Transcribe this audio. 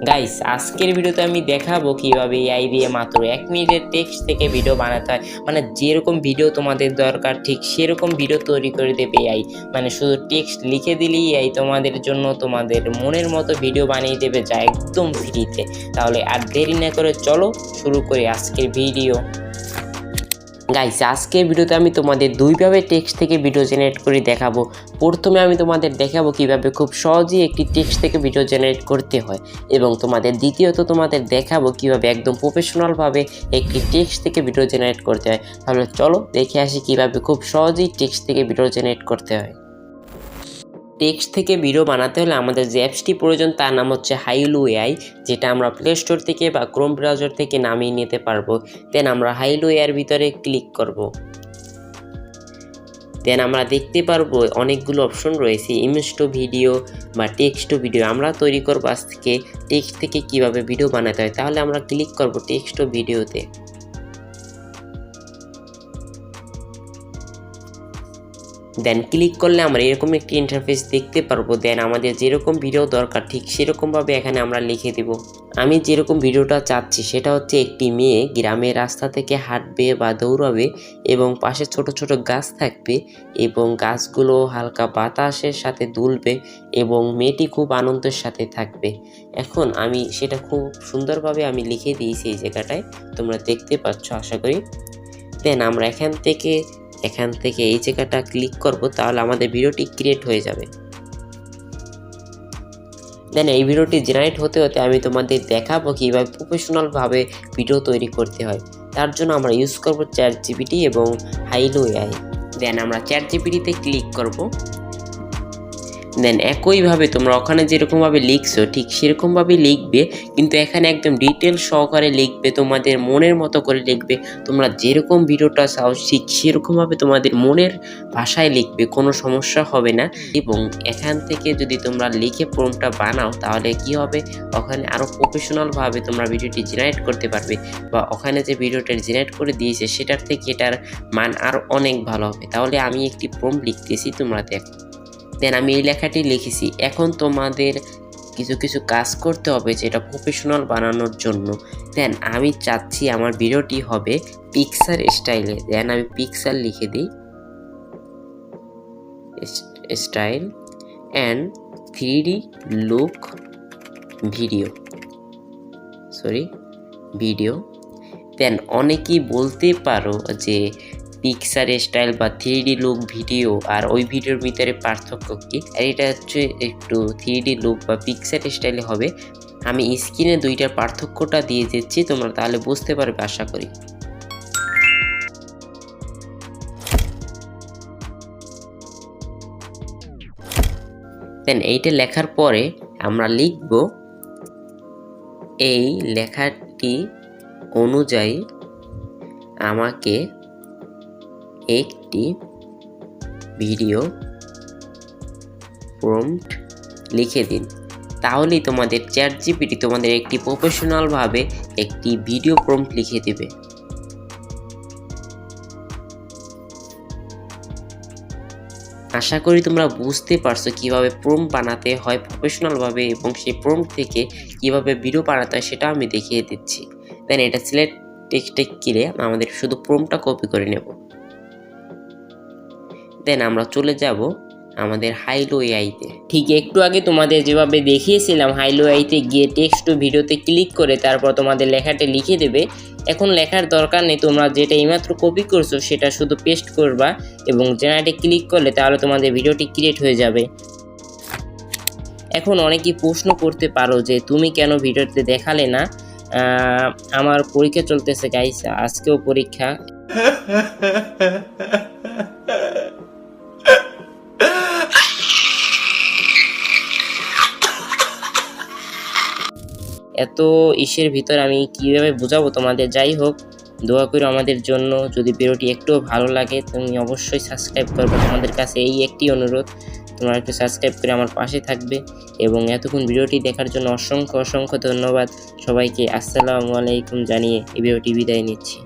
Guys, আজকের ভিডিওতে আমি দেখাবো কিভাবে এআই দিয়ে মাত্র 1 মিনিটের টেক্সট থেকে ভিডিও বানাতে হয়। মানে যেরকম ভিডিও তোমাদের দরকার ঠিক সেরকম ভিডিও তৈরি করে দেবে এআই। মানে শুধু টেক্সট লিখে দিলেই এআই তোমাদের জন্য তোমাদের মনের মতো ভিডিও বানিয়ে দেবে, যা একদম ফ্রিতে। তাহলে আর দেরি না করে চলো শুরু করি আজকের ভিডিও। গাইস, আজকের ভিডিওতে আমি তোমাদের দুইভাবে টেক্সট থেকে ভিডিও জেনারেট করে দেখাবো। প্রথমে আমি তোমাদের দেখাবো কিভাবে খুব সহজেই একটি টেক্সট থেকে ভিডিও জেনারেট করতে হয়, এবং দ্বিতীয়ত তোমাদের দেখাবো কিভাবে একদম প্রফেশনালভাবে একটি টেক্সট থেকে ভিডিও জেনারেট করতে হয়। তাহলে চলো দেখে আসি কিভাবে খুব সহজেই টেক্সট থেকে ভিডিও জেনারেট করতে হয়। টেক্সট থেকে ভিডিও বানাতে হলে আমাদের যে অ্যাপসটি প্রয়োজন তার নাম হচ্ছে হাইলো এআই, যেটা আমরা প্লে স্টোর থেকে বা ক্রোম ব্রাউজার থেকে নামিয়ে নিতে পারবো। দেন আমরা হাইলো এআইয়ের ভিতরে ক্লিক করব। দেন আমরা দেখতে পারবো অনেকগুলো অপশন রয়েছে, ইমেজ টু ভিডিও বা টেক্সট টু ভিডিও। আমরা তৈরি করবো আজকে টেক্সট থেকে কিভাবে ভিডিও বানাতে হয়। তাহলে আমরা ক্লিক করব টেক্সট টু ভিডিওতে। দেন ক্লিক করলে আমরা এরকম একটি ইন্টারফেস দেখতে পারবো। দেন আমাদের যেরকম ভিডিও দরকার ঠিক সেরকমভাবে এখানে আমরা লিখে দেব। আমি যেরকম ভিডিওটা চাচ্ছি সেটা হচ্ছে একটি মেয়ে গ্রামের রাস্তা থেকে হাঁটবে বা দৌড়াবে, এবং পাশে ছোট ছোট গাছ থাকবে, এবং গাছগুলো হালকা বাতাসের সাথে দুলবে, এবং মেয়েটি খুব আনন্দের সাথে থাকবে। এখন আমি সেটা খুব সুন্দরভাবে আমি লিখে দিয়েছি এই জায়গাটায়, তোমরা দেখতে পাচ্ছ আশা করি। দেন আমরা এখান থেকে এই জায়গাটা ক্লিক করব, তাহলে আমাদের ভিডিওটি ক্রিয়েট হয়ে যাবে। দেন এই ভিডিওটি জেনারেট হতে হতে আমি তোমাদের দেখাবো কীভাবে প্রফেশনালভাবে ভিডিও তৈরি করতে হয়। তার জন্য আমরা ইউজ করব ChatGPT এবং হাইলো এআই। দেন আমরা ChatGPT-তে ক্লিক করব। দেন একইভাবে তোমরা ওখানে যেরকমভাবে লিখছো ঠিক সেরকমভাবেই লিখবে, কিন্তু এখানে একদম ডিটেল সহকারে লিখবে, তোমাদের মনের মতো করে লিখবে। তোমরা যেরকম ভিডিওটা চাও ঠিক সেরকমভাবে তোমাদের মনের ভাষায় লিখবে, কোনো সমস্যা হবে না। এবং এখান থেকে যদি তোমরা লিখে প্রম্পটটা বানাও তাহলে কি হবে, ওখানে আরও প্রফেশনালভাবে তোমরা ভিডিওটি জেনারেট করতে পারবে, বা ওখানে যে ভিডিওটা জেনারেট করে দিয়েছে সেটার থেকে এটার মান আরও অনেক ভালো হবে। তাহলে আমি একটি প্রম্পট লিখতেছি, তোমরা দেখো। দেন আমি এই লেখাটি লিখেছি। এখন তোমাদের কিছু কাজ করতে হবে যেটা প্রফেশনাল বানানোর জন্য। দেন আমি চাচ্ছি আমার ভিডিওটি হবে পিকচার স্টাইলে। দেন আমি পিকচার লিখে দিই, style and 3D look video, then অনেকেই বলতে পারো যে পিকচার স্টাইল বা 3D লুক ভিডিও আর ওই ভিডিওর ভিতরে পার্থক্য কী। আর এটা হচ্ছে একটু 3D লুক বা পিকচার স্টাইলে হবে। আমি স্ক্রিনে দুইটার পার্থক্যটা দিয়ে দিচ্ছি, তোমরা তাহলে বুঝতে পারবে আশা করি। দেন এইটা লেখার পরে আমরা লিখব, এই লেখাটি অনুযায়ী আমাকে একটি ভিডিও প্রম্পট লিখে দিন। তাহলেই তোমাদের ChatGPT তোমাদের একটি প্রফেশনালভাবে একটি ভিডিও প্রম্পট লিখে দেবে। আশা করি তোমরা বুঝতে পারছো কিভাবে প্রম্পট বানাতে হয় প্রফেশনালভাবে, এবং সেই প্রম্পট থেকে কিভাবে ভিডিও বানাতে হয় সেটা আমি দেখিয়ে দিচ্ছি। দেন এটা সিলেক্ট টেক্সটে গিয়ে আমাদের শুধু প্রম্পটটা কপি করে নেব। দেন আমরা চলে যাব আমাদের হাইলো এআইতে। ঠিক একটু আগে তোমাদের যেভাবে দেখিয়েছিলাম, হাইলো এআইতে গিয়ে টেক্সট টু ভিডিওতে ক্লিক করে তারপর তোমাদের লেখাটা লিখে দেবে। এখন লেখার দরকার নেই, তোমরা যেটা এইমাত্র কপি করছো সেটা শুধু পেস্ট করবা এবং জেনারেটে ক্লিক করলে তাহলে তোমাদের ভিডিওটি ক্রিয়েট হয়ে যাবে। এখন অনেকেই প্রশ্ন করতে পারো যে তুমি কেন ভিডিওতে দেখালে না। আমার পরীক্ষা চলতেছে গাইস, আজকেও পরীক্ষা। এত ইসের ভিতর আমি কিভাবে বোঝাবো তোমাদের। যাই হোক, দোয়া করো আমাদের জন্য। যদি ভিডিওটি একটুও ভালো লাগে তুমি অবশ্যই সাবস্ক্রাইব করবে। তোমাদের কাছে এই একটি অনুরোধ, তোমরা একটু সাবস্ক্রাইব করে আমার পাশে থাকবে। এবং এতক্ষণ ভিডিওটি দেখার জন্য অসংখ্য ধন্যবাদ সবাইকে। আসসালামু আলাইকুম জানিয়ে এই ভিডিওটি বিদায় নিচ্ছি।